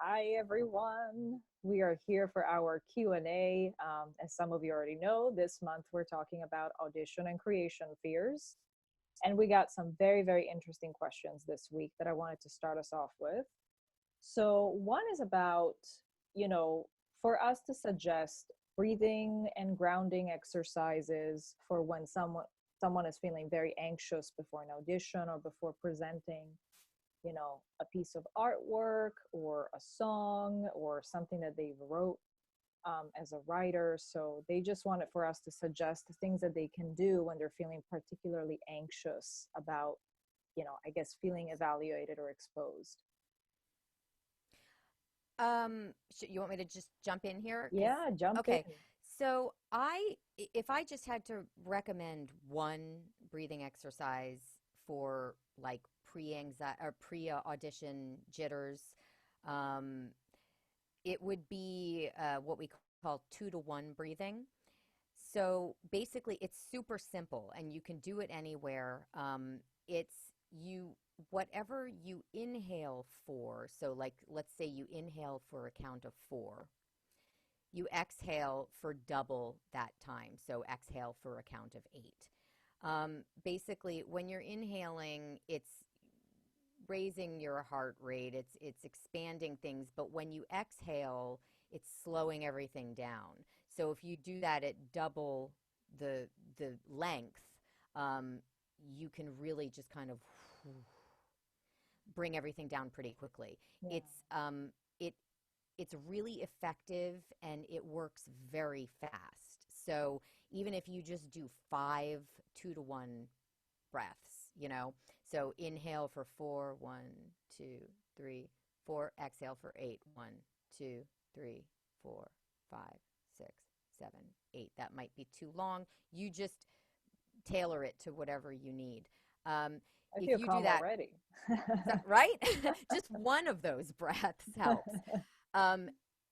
Hi, everyone. We are here for our Q&A. As some of you already know, this month we're talking about audition and creation fears. And we got some very, very interesting questions this week that I wanted to start us off with. So, one is about, you know, for us to suggest breathing and grounding exercises for when someone is feeling very anxious before an audition or before presenting a piece of artwork or a song or something that they wrote as a writer. So they just wanted for us to suggest the things that they can do when they're feeling particularly anxious about, I guess, feeling evaluated or exposed. You want me to just jump in here? Yeah, jump in. Okay. If I just had to recommend one breathing exercise for like pre-anxiety or pre-audition jitters, um, it would be what we call 2-to-1 breathing. So basically, it's super simple, and you can do it anywhere. It's you whatever you inhale for. So, like, let's say you inhale for a count of 4. You exhale for double that time. So, exhale for a count of 8. Basically, when you're inhaling, it's raising your heart rate. It's expanding things. But when you exhale, it's slowing everything down. So if you do that at double the length, um, you can really just kind of bring everything down pretty quickly. Yeah. It's it it's really effective and it works very fast. So even if you just do 5 2-to-1 breaths, so inhale for 4, 1, 2, 3, 4, exhale for 8, 1, 2, 3, 4, 5, 6, 7, 8. That might be too long. You just tailor it to whatever you need. Um, I if feel you do calm that, already. right? Just one of those breaths helps. Um,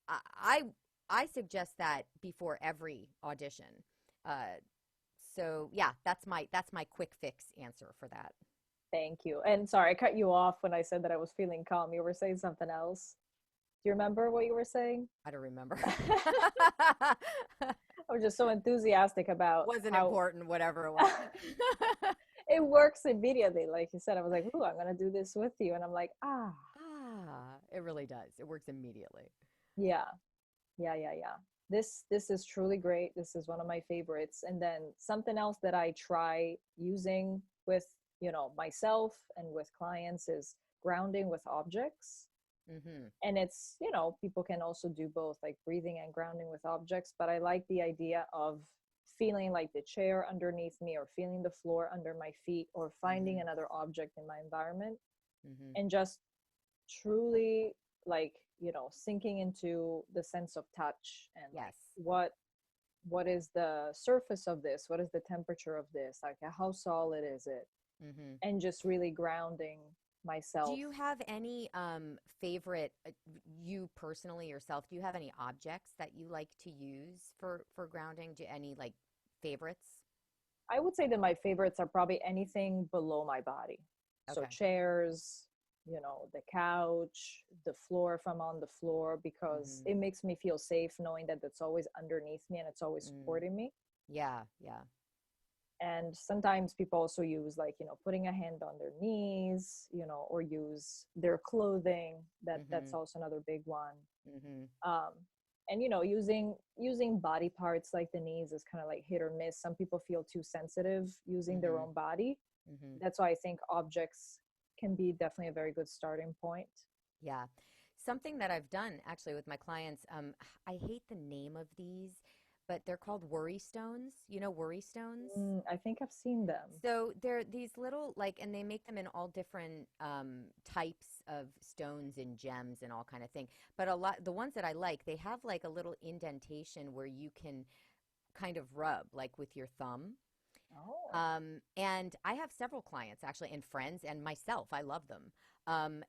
I I suggest that before every audition. Uh, so yeah, that's my quick fix answer for that. Thank you. And sorry, I cut you off when I said that I was feeling calm. You were saying something else. Do you remember what you were saying? I don't remember. I was just so enthusiastic about Wasn't how important, whatever it was. it works immediately. Like you said, I was like, "Ooh, I'm gonna do this with you," and I'm like, "Ah, It really does. It works immediately. yeah, yeah. This is truly great. This is one of my favorites." And then something else that I try using with myself and with clients is grounding with objects. Hmm. And it's people can also do both, like breathing and grounding with objects, but I like the idea of feeling like the chair underneath me or feeling the floor under my feet or finding Hmm. another object in my environment Hmm. and just truly, like, sinking into the sense of touch and like Yes. what is the surface of this, what is the temperature of this, like how solid is it, Hmm. and just really grounding Do myself. you have any favorite, you personally yourself, do you have any objects that you like to use for grounding? Do any like favorites? I would say that my favorites are probably anything below my body. So Okay. chairs, the couch, the floor if I'm on the floor, because Hmm. it makes me feel safe knowing that it's always underneath me and it's always Mm. supporting me. Yeah, yeah. And sometimes people also use, like, putting a hand on their knees, or use their clothing. That's Hmm. also another big one. Hmm. um, and using body parts like the knees is kind of like hit or miss. Some people feel too sensitive using their Hmm. own body. Hmm. That's why I think objects can be definitely a very good starting point. Yeah. Something that I've done actually with my clients, I hate the name of these, but they're called worry stones. You know, worry stones? I think I've seen them. So they're these little, like, and they make them in all different types of stones and gems and all kind of thing. But the ones that I like, they have like a little indentation where you can kind of rub, like with your thumb. Oh, And I have several clients actually, and friends, and myself. I love them.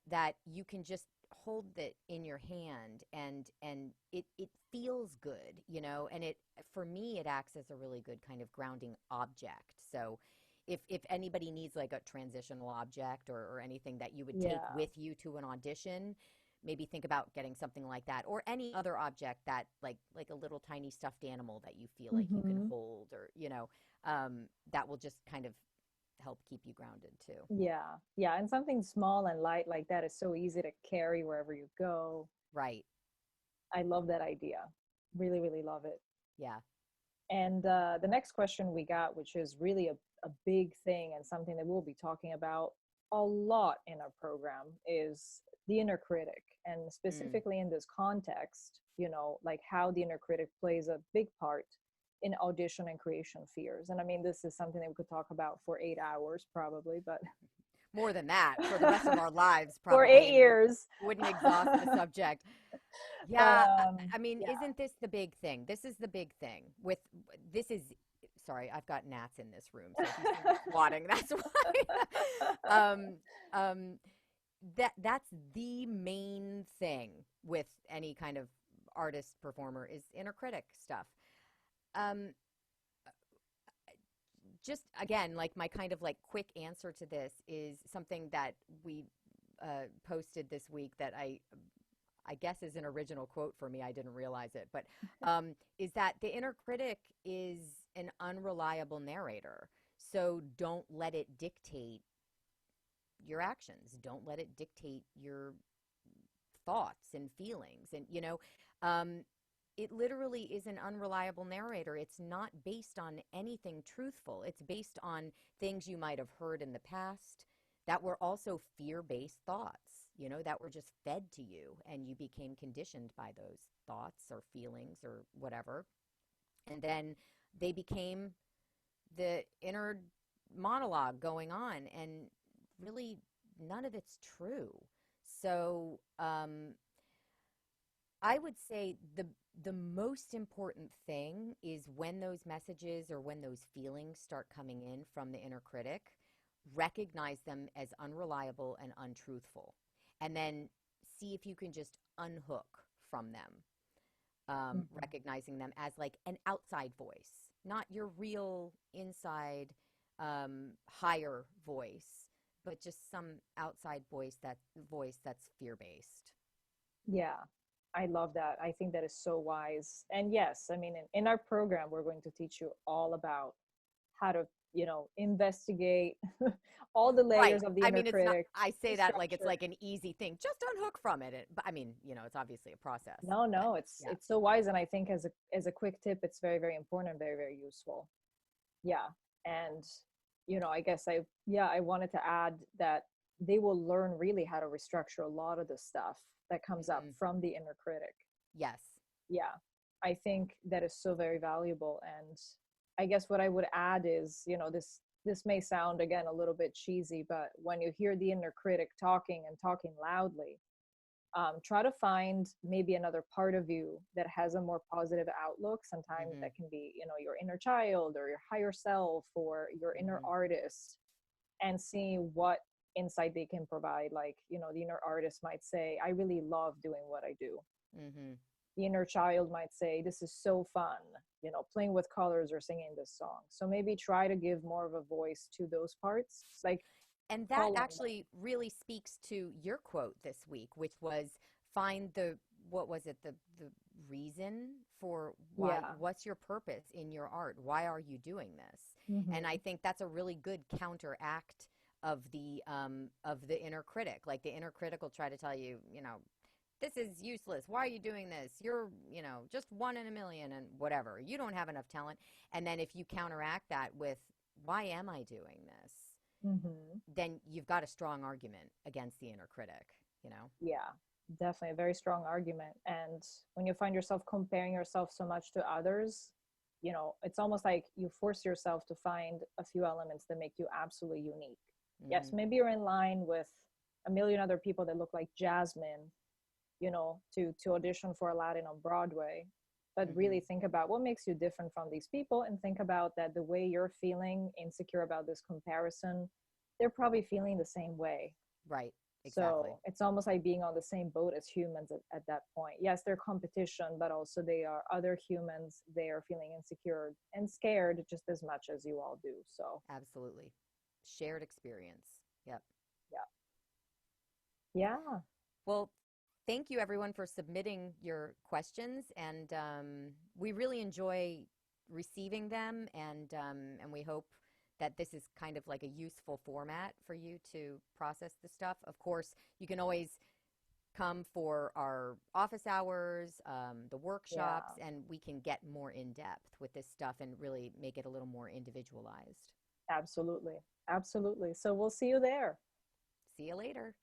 That you can just hold it in your hand, and it feels good, And it for me, it acts as a really good kind of grounding object. So, if anybody needs like a transitional object or anything that you would take yeah. with you to an audition, maybe think about getting something like that, or any other object that like a little tiny stuffed animal that you feel like you can Hmm. hold, or that will just kind of help keep you grounded too. Yeah. Yeah. And something small and light like that is so easy to carry wherever you go. Right. I love that idea. Really, really love it. Yeah. And the next question we got, which is really a big thing and something that we'll be talking about a lot in our program, is the inner critic. And Mm. specifically in this context, like how the inner critic plays a big part in audition and creation fears. And I mean, this is something that we could talk about for 8 hours probably, but More than that, for the rest of our lives, for probably, eight and we years. wouldn't exhaust the subject. But Yeah, I mean, yeah. isn't this the big thing? This is the big thing with this is sorry, I've got gnats in this room, so if you see me swatting, that's why. Um, that's the main thing with any kind of artist performer is inner critic stuff. Um, just again, like my kind of like quick answer to this is something that we posted this week that I guess is an original quote for me. I didn't realize it, but is that the inner critic is an unreliable narrator. So don't let it dictate your actions. Don't let it dictate your thoughts and feelings. And, it literally is an unreliable narrator. It's not based on anything truthful. It's based on things you might have heard in the past that were also fear-based thoughts, that were just fed to you, and you became conditioned by those thoughts or feelings or whatever. And then they became the inner monologue going on, and really none of it's true. So I would say the most important thing is when those messages or when those feelings start coming in from the inner critic, recognize them as unreliable and untruthful, and then see if you can just unhook from them, Mhm. recognizing them as like an outside voice, not your real inside higher voice, but just some outside voice that's fear-based. Yeah, I love that. I think that is so wise. And yes, I mean, in our program, we're going to teach you all about how to, investigate all the Right. layers of the I inner mean, it's not, critic, I the say that like it's structure. like an easy thing. Just unhook from it. But I mean, it's obviously a process. No, But no, it's yeah. it's so wise, and I think as a quick tip, it's very, very important and very, very useful. Yeah. And I guess I wanted to add that they will learn really how to restructure a lot of the stuff that comes up Hmm. from the inner critic. Yes. Yeah, I think that is so very valuable. And I guess what I would add is, this may sound again a little bit cheesy, but when you hear the inner critic talking and talking loudly, try to find maybe another part of you that has a more positive outlook. Sometimes Hmm. that can be, your inner child or your higher self or your inner Hmm. artist, and see what insight they can provide. Like, the inner artist might say, I really love doing what I do. Hmm. The inner child might say, this is so fun, playing with colors or singing this song. So maybe try to give more of a voice to those parts, like And that call on them. actually really speaks to your quote this week, which was find what was it, the reason for why, Yeah. what's your purpose in your art? Why are you doing this? And I Hmm. think that's a really good counteract of the inner critic. Like the inner critic will try to tell you, this is useless. Why are you doing this? You're, just one in a million and whatever. You don't have enough talent. And then if you counteract that with, why am I doing this? Hmm. Then you've got a strong argument against the inner critic. Yeah, definitely a very strong argument. And when you find yourself comparing yourself so much to others, it's almost like you force yourself to find a few elements that make you absolutely unique. Yes, Hmm. maybe you're in line with a million other people that look like Jasmine, to audition for Aladdin on Broadway. But Hmm. really think about what makes you different from these people, and think about that the way you're feeling insecure about this comparison, they're probably feeling the same way. Right. Exactly. So it's almost like being on the same boat as humans at that point. Yes, they're competition, but also they are other humans. They are feeling insecure and scared just as much as you all do. So Absolutely. Shared experience. Yep. yeah. Yeah. Well, thank you everyone for submitting your questions, and we really enjoy receiving them, and we hope that this is kind of like a useful format for you to process the stuff. Of course, you can always come for our office hours, the workshops, Yeah, and we can get more in depth with this stuff and really make it a little more individualized. absolutely. Absolutely. So we'll see you there. See you later.